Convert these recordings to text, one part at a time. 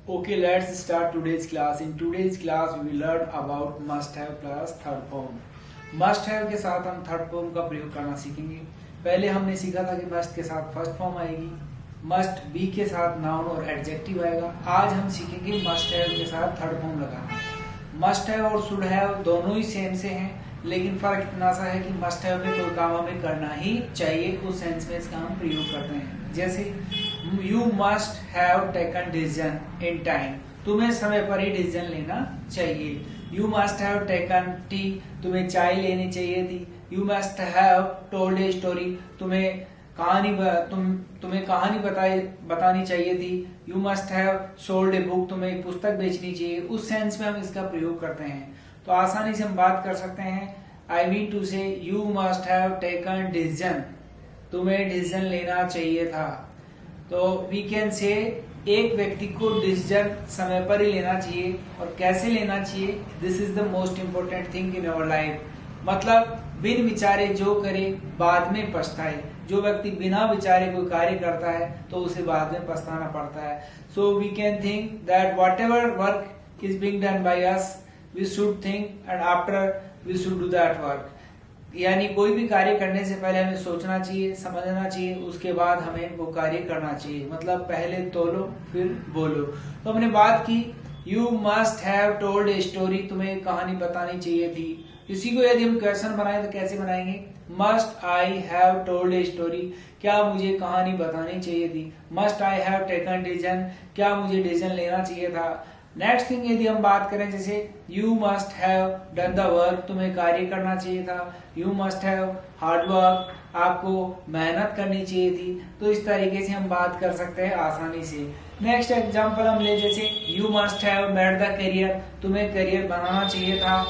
Okay, let's start today's class. In today's class, we will learn about must have plus third form. Must have के साथ हम third form का प्रयोग करना सीखेंगे. पहले हमने सीखा था कि मस्ट के साथ फर्स्ट फॉर्म आएगी, मस्ट बी के साथ नाउन और एडजेक्टिव आएगा. आज हम सीखेंगे मस्ट हैव के साथ थर्ड फॉर्म लगाना. मस्ट हैव और शुड हैव दोनों ही सेम से हैं, लेकिन फर्क इतना सा है कि मस्ट हैव में कोई काम हमें करना ही चाहिए, उस सेंस में इसका हम प्रयोग करते हैं. जैसे you must have taken decision in time, तुम्हें समय पर ही डिसीजन लेना चाहिए. You must have taken T, तुम्हें चाय लेनी चाहिए थी. You must have told a story, तुम्हें कहानी बतानी चाहिए थी. You must have sold a book, तुम्हें एक पुस्तक बेचनी चाहिए. उस सेंस में हम इसका प्रयोग करते हैं. तो आसानी से हम बात कर सकते हैं. आई मीन टू से you must have taken decision, तुम्हें डिसीजन लेना चाहिए था. तो वी कैन से एक व्यक्ति को डिसीजन समय पर ही लेना चाहिए. और कैसे लेना चाहिए, this is the most important thing in our life. मतलब बिन विचारे जो करे बाद में पछताए. जो व्यक्ति बिना विचारे कोई कार्य करता है तो उसे बाद में पछताना पड़ता है. So we can think that whatever work is being done by us, we should think and after we should do that work. यानी कोई भी कार्य करने से पहले हमें सोचना चाहिए, समझना चाहिए, उसके बाद हमें वो कार्य करना चाहिए. मतलब पहले तोलो फिर बोलो. तो हमने बात की you must have told a story, तुम्हें कहानी बतानी चाहिए थी. इसी को यदि हम क्वेश्चन बनाए तो कैसे बनाएंगे, must I have told a story, क्या मुझे कहानी बतानी चाहिए थी. Must I have taken decision, क्या मुझे डिसीजन लेना चाहिए था. नेक्स्ट थिंग यदि हम बात करें, जैसे you must have done the work, तुम्हें कार्य करना चाहिए था. You must have hard work, आपको मेहनत करनी चाहिए थी. तो इस तरीके से हम बात कर सकते हैं आसानी से. नेक्स्ट एग्जांपल हम ले, जैसे you must have made the career, तुम्हें करियर बनाना चाहिए था.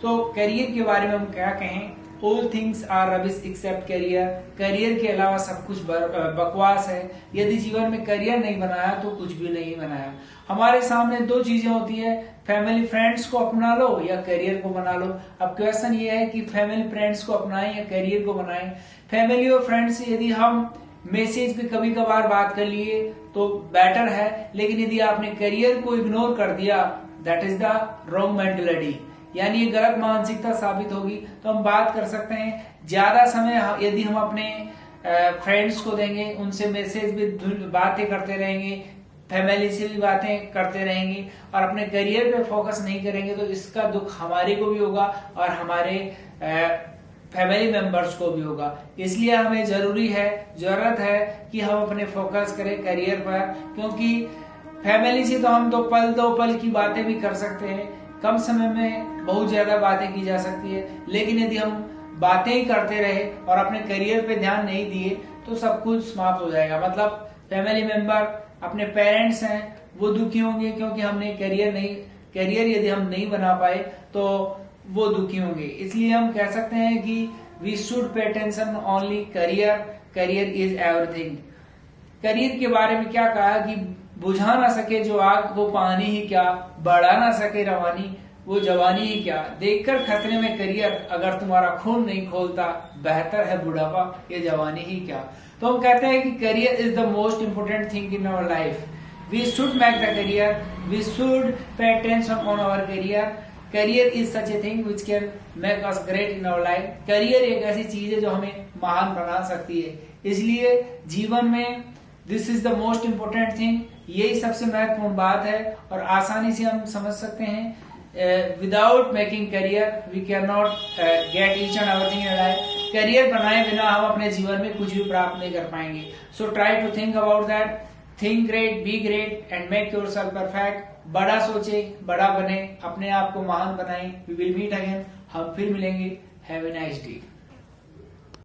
तो करियर के बारे में हम क्या कहें, all things are rubbish except career, career के अलावा सब कुछ बकवास है. यदि जीवन में करियर नहीं बनाया तो कुछ भी नहीं बनाया. हमारे सामने दो चीजें होती है, फैमिली फ्रेंड्स को अपना लो या करियर को बना लो. अब क्वेश्चन ये है कि फैमिली फ्रेंड्स को अपनाएं या करियर को बनाएं. फैमिली और फ्रेंड्स से यदि हम मैसेज पे कभी कभार बात कर लिए तो बेटर है, लेकिन यदि आपने करियर को इग्नोर कर दिया, that is the wrong mentality, यानी ये गलत मानसिकता साबित होगी. तो हम बात कर सकते हैं ज्यादा समय यदि हम अपने फ्रेंड्स को देंगे, उनसे मैसेज भी बातें करते रहेंगे, फैमिली से भी बातें करते रहेंगे और अपने करियर पे फोकस नहीं करेंगे, तो इसका दुख हमारे को भी होगा और हमारे फैमिली मेंबर्स को भी होगा. इसलिए हमें जरूरत है कि हम अपने फोकस करें करियर पर, क्योंकि फैमिली से तो हम दो पल की बातें भी कर सकते हैं. कम समय में बहुत ज्यादा बातें की जा सकती है, लेकिन यदि हम बातें ही करते रहे और अपने करियर पे ध्यान नहीं दिए तो सब कुछ समाप्त हो जाएगा. मतलब फैमिली मेंबर, अपने पेरेंट्स हैं, वो दुखी होंगे क्योंकि हमने करियर यदि हम नहीं बना पाए तो वो दुखी होंगे. इसलिए हम कह सकते हैं कि we should pay attention only career is everything. Career के बारे में क्या कहा कि बुझा ना सके जो आग वो पानी ही क्या, बढ़ा ना सके रवानी वो जवानी ही क्या. देखकर खतरे में करियर, अगर तुम्हारा खून नहीं खोलता, बेहतर है बुढ़ापा ये जवानी ही क्या. तो हम कहते हैं कि career is the most important thing in our life. We should make the career, we should pay attention on our career. Career is such a thing which can make us great in our life. Career एक ऐसी चीज है जो हमें महान बना सकती है. इसलिए जीवन में this is the most important thing, यही सबसे महत्वपूर्ण बात है. और आसानी से हम समझ सकते हैं, without making career we can not get each and everything in life. Career बनाए बिना हम अपने जीवन में कुछ भी प्राप्त नहीं कर पाएंगे. So try to think about that. Think great, be great and make yourself perfect. बड़ा सोचे, बड़ा बने, अपने आप को महान बनाएं. वी विल मीट अगेन, हम फिर मिलेंगे. Have a nice day.